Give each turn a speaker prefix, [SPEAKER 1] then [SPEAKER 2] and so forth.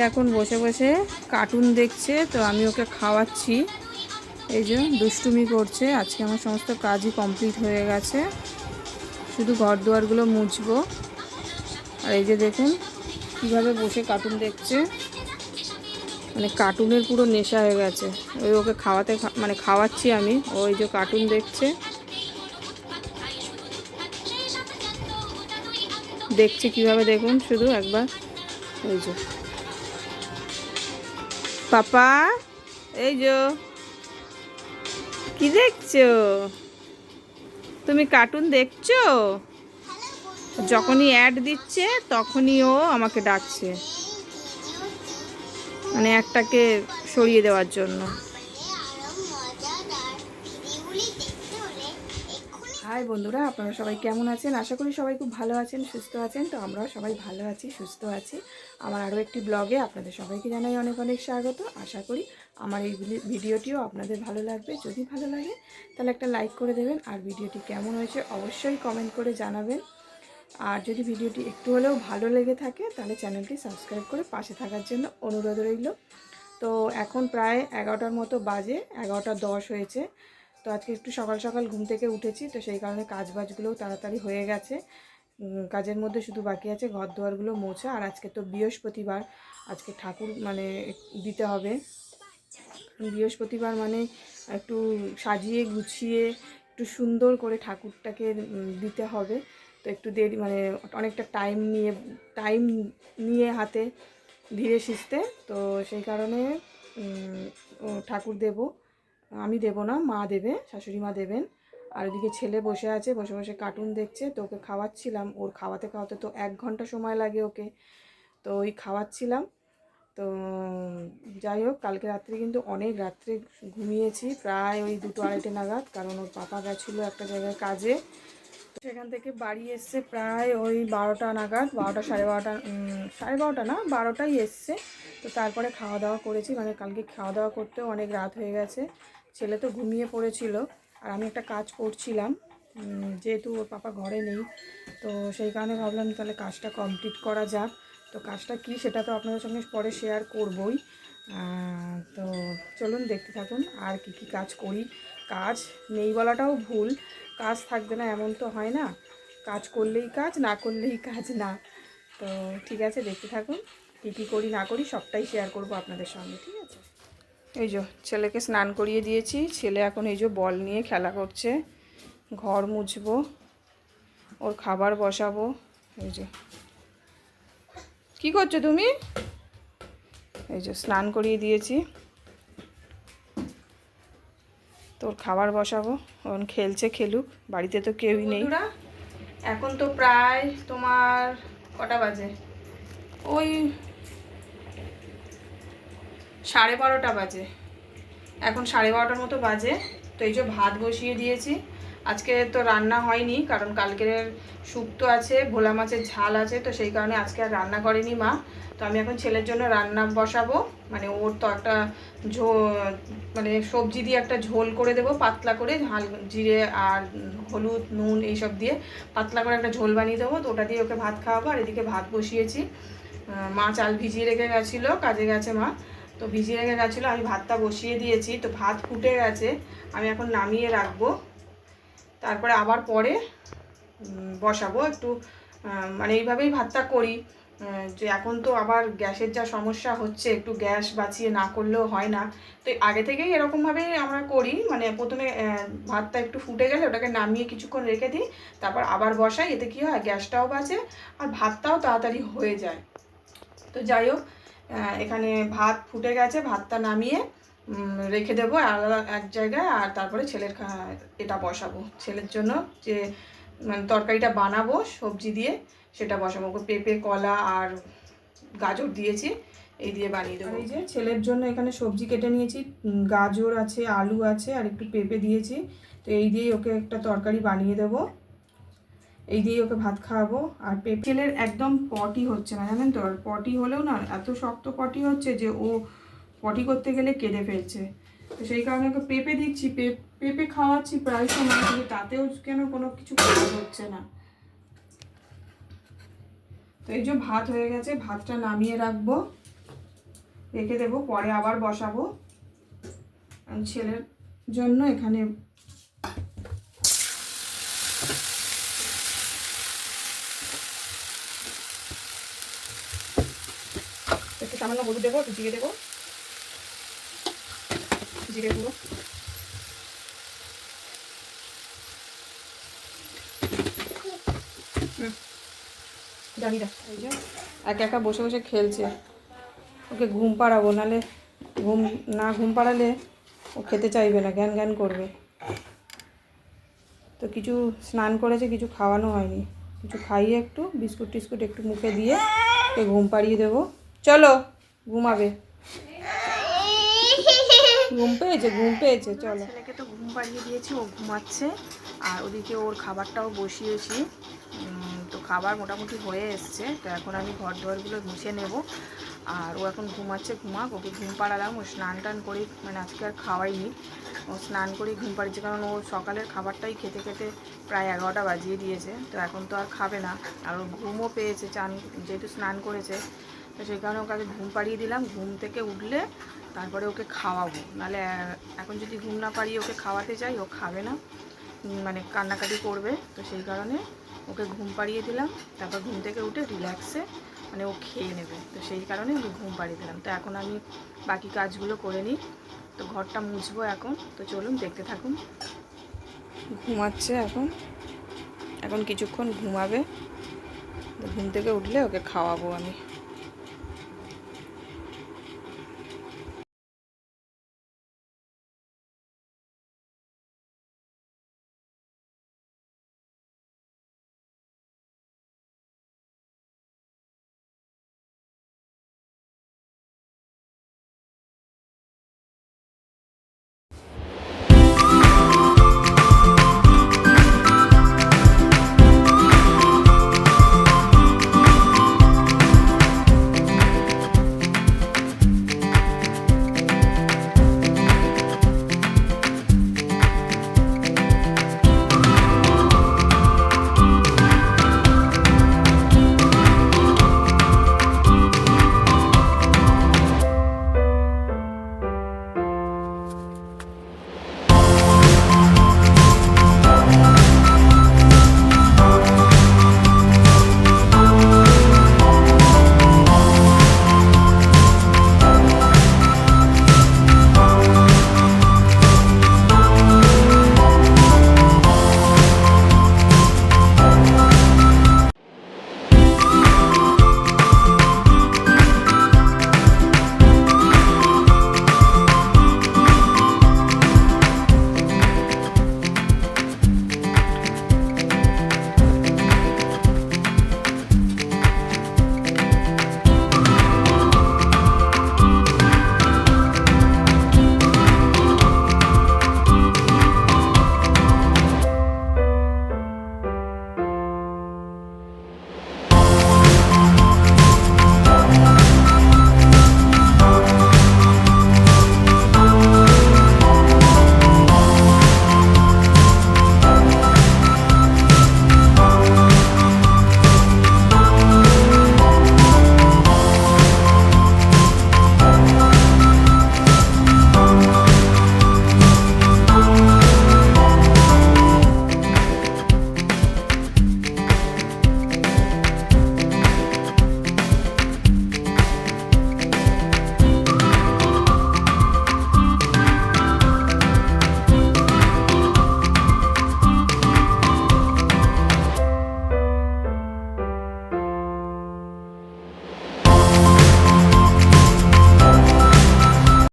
[SPEAKER 1] এখন বসে বসে কার্টুন দেখছে, তো আমি ওকে খাওয়াচ্ছি। এই যে দুষ্টুমি করছে। আজকে আমার সমস্ত কাজই কমপ্লিট হয়ে গেছে, শুধু ঘর দুয়ারগুলো মুছবো। আর এই যে দেখুন কীভাবে বসে কার্টুন দেখছে, মানে কার্টুনের পুরো নেশা হয়ে গেছে। ওই ওকে মানে খাওয়াচ্ছি আমি, ওই যে কার্টুন দেখছে, দেখছে কিভাবে দেখুন শুধু একবার। এই যে পাপা, এই যে কি দেখছো তুমি? কার্টুন দেখছো? যখনই অ্যাড দিচ্ছে তখনই ও আমাকে ডাকছে, মানে একটাকে সরিয়ে দেওয়ার জন্য। হাই বন্ধুরা, আপনারা সবাই কেমন আছেন? আশা করি সবাই খুব ভালো আছেন, সুস্থ আছেন। তো আমরাও সবাই ভালো আছি, সুস্থ আছি। আমার আরও একটি ব্লগে আপনাদের সবাইকে জানাই অনেক অনেক স্বাগত। আশা করি আমার এই ভিডিওটিও আপনাদের ভালো লাগবে। যদি ভালো লাগে তাহলে একটা লাইক করে দেবেন, আর ভিডিওটি কেমন হয়েছে অবশ্যই কমেন্ট করে জানাবেন। আর যদি ভিডিওটি একটু হলেও ভালো লেগে থাকে তাহলে চ্যানেলটি সাবস্ক্রাইব করে পাশে থাকার জন্য অনুরোধ রইল। তো এখন প্রায় 11টার মতো বাজে, 11:10 হয়েছে। তো আজকে একটু সকাল সকাল ঘুম থেকে উঠেছি, তো সেই কারণে কাজবাজগুলোও তাড়াতাড়ি হয়ে গেছে। কাজের মধ্যে শুধু বাকি আছে ঘর দুয়ারগুলো মোছা। আর আজকে তো বৃহস্পতিবার, আজকে ঠাকুর মানে দিতে হবে। বৃহস্পতিবার মানে একটু সাজিয়ে গুছিয়ে একটু সুন্দর করে ঠাকুরটাকে দিতে হবে। তো একটু দেরি, মানে অনেকটা টাইম নিয়ে হাতে ধীরে সিস্তে। তো সেই কারণে ঠাকুর দেব, আমি দেব না, মা দেবে, শাশুড়ি মা দেবেন। আর ওদিকে ছেলে বসে আছে, বসে বসে কার্টুন দেখছে। তো ওকে খাওয়াচ্ছিলাম, ওর খাওয়াতে খাওয়াতে তো 1 ঘন্টা সময় লাগে ওকে, তো ওই খাওয়াচ্ছিলাম। তো যাই হোক, কালকে রাত্রে কিন্তু অনেক রাত্রে ঘুমিয়েছি, প্রায় ওই 2-2:30 নাগাদ, কারণ ওর পাপা গেছিলো একটা জায়গায় কাজে। সেখান থেকে বাড়ি এসছে প্রায় ওই 12টা নাগাদ, 12টা, সাড়ে বারোটা না, 12টাই এসছে। তো তারপরে খাওয়া দাওয়া করেছি, মানে কালকে খাওয়া দাওয়া করতেও অনেক রাত হয়ে গেছে। ছেলে তো ঘুমিয়ে পড়েছিল, আর আমি একটা কাজ করছিলাম, যেহেতু ওর পাপা ঘরে নেই। তো সেই কারণে ভাবলাম তাহলে কাজটা কমপ্লিট করা যাক। তো কাজটা কি সেটা তো আপনাদের সঙ্গে পরে শেয়ার করবই। তো চলুন দেখতে থাকুন আর কি কি কাজ করি। কাজ নেই বলাটাও ভুল, কাজ থাকবে না এমন তো হয় না। কাজ করলেই কাজ, না করলেই কাজ না। তো ঠিক আছে, দেখতে থাকুন কী কী করি না করি সবটাই শেয়ার করব আপনাদের সঙ্গে, ঠিক আছে? এই যে ছেলেকে স্নান করিয়ে দিয়েছি, ছেলে এখন এই যে বল নিয়ে খেলা করছে। ঘর মুছবো, ওর খাবার বসাবো। এই যে কী করছো তুমি? এই যে স্নান করিয়ে দিয়েছি, তোর খাবার বসাবো। এখন খেলছে, খেলুক, বাড়িতে তো কেউই নেই। এখন তো প্রায় তোমার কটা বাজে, ওই 12:30 বাজে, এখন 12:30 মতো বাজে। তো এই যে ভাত বসিয়ে দিয়েছি। আজকে তো রান্না হয়নি, কারণ কালকের শুক্তো আছে, ভোলা মাছের ঝাল আছে, তো সেই কারণে আজকে আর রান্না করেনি মা। তো আমি এখন ছেলের জন্য রান্না বসাবো, মানে ওর তো একটা মানে সবজি দিয়ে একটা ঝোল করে দেবো পাতলা করে, জিরে আর হলুদ নুন এইসব দিয়ে পাতলা করে একটা ঝোল বানিয়ে দেবো। তো ওটা দিয়ে ওকে ভাত খাওয়াবো। আর এদিকে ভাত বসিয়েছি, মা চাল ভিজিয়ে রেখে গেছিলো, কাজে গেছে মা, তো ভিজিয়ে রেখে গেছিলো, আমি ভাতটা বসিয়ে দিয়েছি। তো ভাত ফুটে গেছে, আমি এখন নামিয়ে রাখবো, তারপরে আবার পরে বসাবো একটু। মানে এইভাবেই ভাতটা করি, যে এখন তো আবার গ্যাসের যা সমস্যা হচ্ছে, একটু গ্যাস বাঁচিয়ে না করলেও হয় না। তো আগে থেকেই এরকমভাবেই আমরা করি, মানে প্রথমে ভাতটা একটু ফুটে গেলে ওটাকে নামিয়ে কিছুক্ষণ রেখে দিই, তারপর আবার বসাই। এতে কী হয়, গ্যাসটাও বাঁচে আর ভাতটাও তাড়াতাড়ি হয়ে যায়। তো যাই হোক, এখানে ভাত ফুটে গেছে, ভাতটা নামিয়ে রেখে দেবো আলাদা এক জায়গায়। আর তারপরে ছেলের এটা বসাবো, ছেলের জন্য যে মানে তরকারিটা বানাবো সবজি দিয়ে, সেটা বসাবো। পেঁপে, কলা আর গাজর দিয়েছি, এই দিয়ে বানিয়ে দেবো। এই যে ছেলের জন্য এখানে সবজি কেটে নিয়েছি, গাজর আছে, আলু আছে, আর একটু পেঁপে দিয়েছি। তো এই দিয়েই ওকে একটা তরকারি বানিয়ে দেবো, এই দিয়ে ওকে ভাত খাওয়াবো। আর ছেলের একদম পটি হচ্ছে না, জানেন তো? আর পটি হলেও না, এত শক্ত পটি হচ্ছে যে ও পটি করতে গেলে কেঁদে ফেলছে। তো সেই কারণে ওকে পেঁপে দিচ্ছি, পেঁপে খাওয়াচ্ছি প্রায় সময়, কিন্তু তাতেও কেন কোনো কিছু কাজ হচ্ছে না। তো এই যে ভাত হয়ে গেছে, ভাতটা নামিয়ে রাখবো। রেখে দেবো, পরে আবার বসাবো। ছেলের জন্য এখানে একটু সামান্য হলুদ দেবো, একটু জিরে দেবো, জিরে গুঁড়ো, জানি না। এই যে একা একা বসে বসে খেলছে, ওকে ঘুম পাড়াবো, নাহলে ঘুম পাড়ালে ও খেতে চাইবে না, জ্ঞান জ্ঞান করবে। তো কিছু স্নান করেছে, কিছু খাওয়ানো হয়নি, কিছু খাইয়ে একটু বিস্কুট টিস্কুট একটু মুখে দিয়ে ওকে ঘুম পাড়িয়ে দেবো। চলো ঘুমাবে, ঘুম পেয়েছে চলো। ছেলেকে তো ঘুম পাড়িয়ে দিয়েছি, ও ঘুমাচ্ছে। আর ওদিকে ওর খাবারটাও বসিয়েছি। তো খাবার মোটামুটি হয়ে এসছে। তো এখন আমি ঘর দুয়ারগুলো মুছে নেব। আর ও এখন ঘুমাচ্ছে, ওকে ঘুম পাড়ালাম। ও স্নান টান করে, মানে আজকে আর খাওয়াইনি, ও স্নান করেই ঘুম পাড়িয়েছে, কারণ ও সকালের খাবারটাই খেতে খেতে প্রায় 11টা বাজিয়ে দিয়েছে। তো এখন তো আর খাবে না। আর ও ঘুমও পেয়েছে, যেহেতু স্নান করেছে, তো সেই কারণে ওকে আগে ঘুম পাড়িয়ে দিলাম। ঘুম থেকে উঠলে তারপরে ওকে খাওয়াবো, নাহলে এখন যদি ঘুম না পাড়িয়ে ওকে খাওয়াতে যাই, ও খাবে না, মানে কান্নাকাটি করবে। তো সেই কারণে ওকে ঘুম পাড়িয়ে দিলাম, তারপর ঘুম থেকে উঠে রিল্যাক্সে মানে ও খেয়ে নেবে। তো সেই কারণে আমি ঘুম পাড়িয়ে দিলাম। তো এখন আমি বাকি কাজগুলো করে নিই। তো ঘরটা মুছবো এখন। তো চলুন দেখতে থাকুন। ঘুমাচ্ছে এখন কিছুক্ষণ ঘুমাবে। ঘুম থেকে উঠলে ওকে খাওয়াবো আমি।